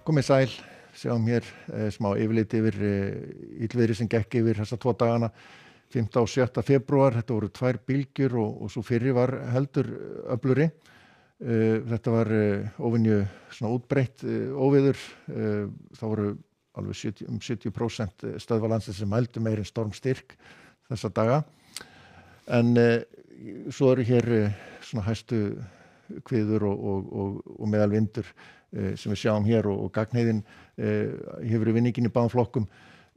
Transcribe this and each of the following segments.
Komið sæl, sjáum hér smá yfirlit yfir illviðri sem gekk yfir þessa 2 dagana, 5. og 7. febrúar. Þetta voru 2 bylgjur og svo fyrri var heldur öflugri. Þetta var óvenju svona útbreitt óveður. Það voru alveg 70% stöðva landsins sem mældu meira en stormstyrk þessa daga. En svo eru hér svona hæstu kviður og meðalvindur sem við sjáum hér og gagnheiðin hefur vinningin í báðum flokkum,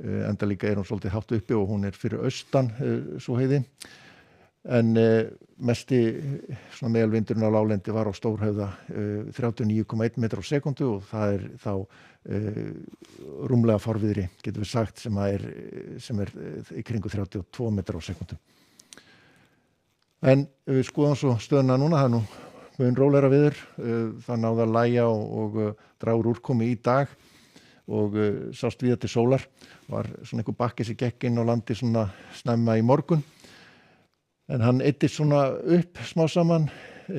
enda líka hún svolítið hátt uppi og hún fyrir austan sú heiði. En mesti svona meðalvindurinn á láglendi var á Stórhöfða 39,1 metrar á sekundu og það þá rúmlega fárviðri, getum við sagt, sem er í kringu 32 metrar á sekundu. En við skoðum svo stöðuna núna, það nú mun rólegra viður, það náði að lægja og draga úr úrkomu í dag og sást víða til sólar. Var svona einhver bakki sem gekk inn á landi svona snemma í morgun. En hann eyddist svona upp smá saman,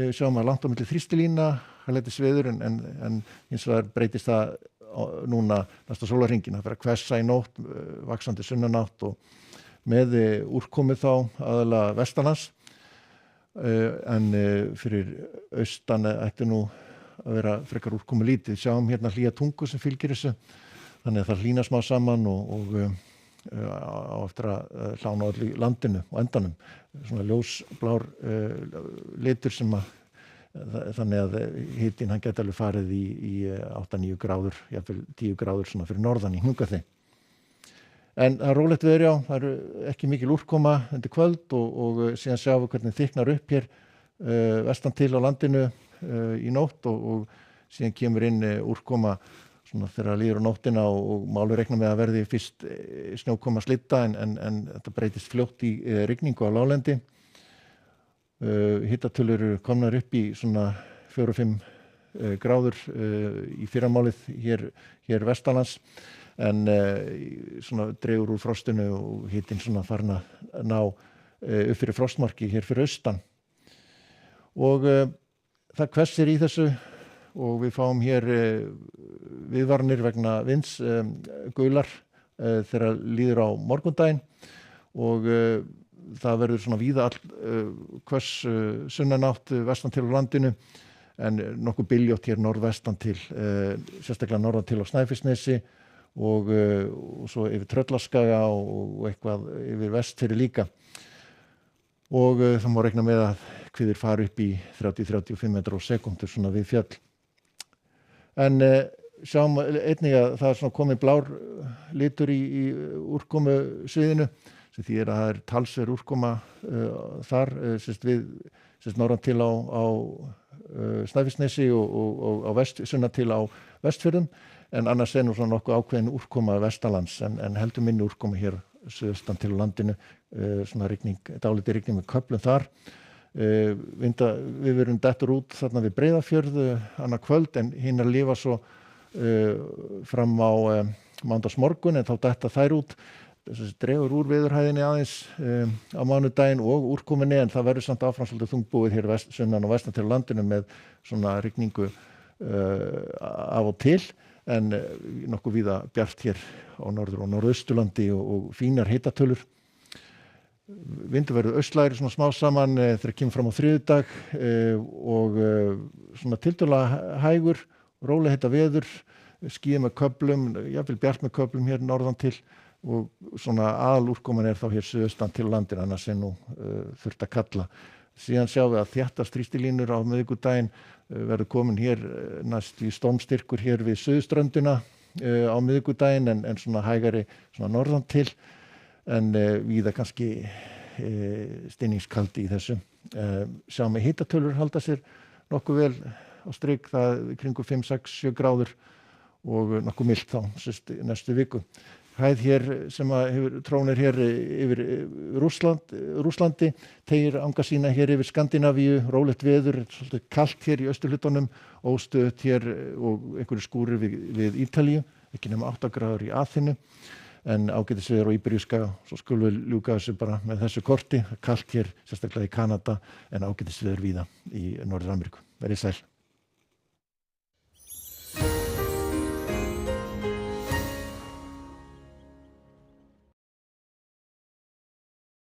sjáum að langt á milli þrýstilína, hæglætisveður en hins vegar breytist það núna næsta sólarhringinn. Það fer að hvessa í nótt, vaxandi sunnanátt og með úrkomu þá aðallega vestanlands. En fyrir austan ætti nú að vera frekar úrkomu lítið. Sjáum hérna hlýja tungu sem fylgir þessu, þannig að það hlýnar smá saman og á eftir að hlána öllu í landinu og endanum. Svona ljósblár litur sem þannig að hitinn hann geti alveg farið í 8-9 gráður, jafnvel 10 gráður svona fyrir norðan í Hnúkaþey. En það rólegt veður, já, það eru ekki mikil úrkoma undir kvöld og síðan sjáum við hvernig þykknar upp hér vestan til á landinu í nótt og síðan kemur inn úrkoma svona þegar líður á nóttina og má alveg reikna með að verði fyrst snjókoma slitta en þetta breytist fljótt í rigningu á láglendi. Hitatölur eru komnar upp í svona 4-5 gráður í fyrramálið hér vestanlands. En svona dregur úr frostinu og hitinn svona farin að ná upp fyrir frostmarki hér fyrir austan. Og það hvessir í þessu og við fáum hér viðvaranir vegna vinds gular þegar líður á morgundaginn og það verður svona víða hvöss sunnanátt vestan til á landinu en nokkuð byljótt hér norðvestan til, sérstaklega norðan til á Snæfellsnesi og svo yfir Tröllaskaga og eitthvað yfir Vestfirði líka. Og það má reikna með að hviður fari upp í 30-35 metrar á sekundu svona við fjöll. En sjáum einnig að það svona komið blár litur í úrkomu sviðinu, sem því að það er talsverð úrkoma þar, sérst norðan til á Snæfellsnesi og sunnan til á Vestfjörðum. En annars nú svona nokkuð ákveðin úrkoma vestanlands en heldur minni úrkoma hér suðaustan til landinu, svona dálítil rigning með köflum þar. Viðvörun dettur út þarna við Breiðafjörð annað kvöld en hinir lifa svo fram á mánudagsmorgun en þá detta þær út. Þessi dregur úr veðurhæðinni aðeins á mánudaginn og úrkominni en það verður samt áfram svolítið þungbúið hér sunnan og vestan til landinu með svona rigningu af og til. En nokkuð víða bjart hér á norður- og norðausturlandi og fínar hitatölur. Vindur verður austlægri svona smá saman þegar kemur fram á þriðjudag og svona tiltölulega hægur, róleg heita veður, skýjað með köflum, jafnvel bjart með köflum hér norðan til og svona aðalúrkoman þá hér suðaustan til landinu, annars nú þurft að kalla. Síðan sjáum við að þéttast þrýstilínur á miðvikudaginn verður komin hér næst í stormstyrkur hér við suðurströndina á miðvikudaginn en svona hægari svona norðan til en víða kannski stinningskaldi í þessu. Sjáum við hitatölur halda sér nokkuð vel á strik, það kringu 5-6-7 gráður og nokkuð milt þá næstu viku. Hæð hér sem trónir hér yfir Rússlandi, teygir anga sína hér yfir Skandinavíu, rólegt veður, svolítið kalt hér í austurhlutanum, óstöðugt hér og einhverju skúrir við Ítalíu, ekki nema 8 gráður í Aþenu, en ágætisveður á Íberíuskaga, svo skulum við ljúka þessu bara með þessu korti, kalt hér sérstaklega í Kanada en ágætisveður víða í Norður-Ameríku. Verið sæl.